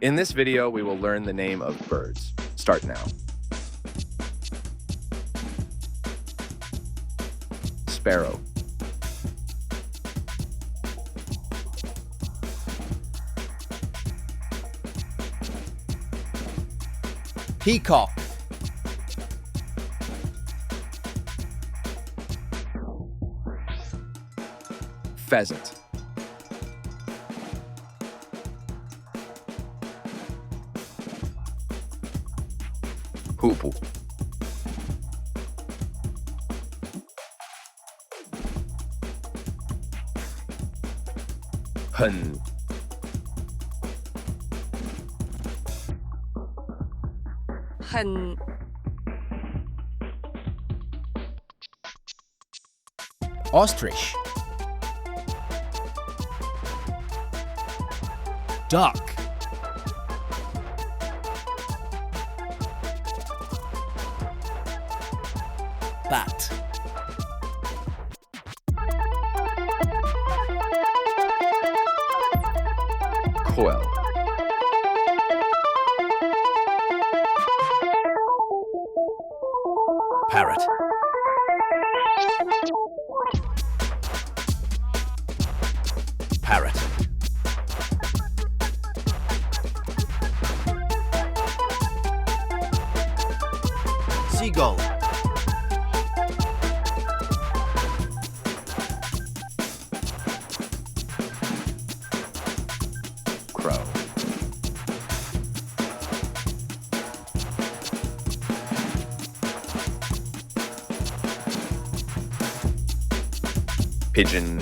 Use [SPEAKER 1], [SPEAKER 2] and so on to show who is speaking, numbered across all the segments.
[SPEAKER 1] In this video, we will learn the name of birds. Start now. Sparrow.
[SPEAKER 2] Peacock.
[SPEAKER 1] Pheasant. Hoopoe. Hen.
[SPEAKER 2] Ostrich. Duck. Bat.
[SPEAKER 1] Quail.
[SPEAKER 2] Parrot. Parrot. Seagull.
[SPEAKER 1] Crow. Pigeon.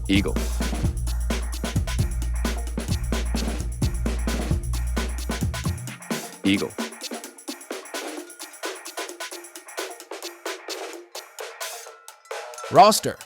[SPEAKER 1] Eagle. Eagle.
[SPEAKER 2] Rooster.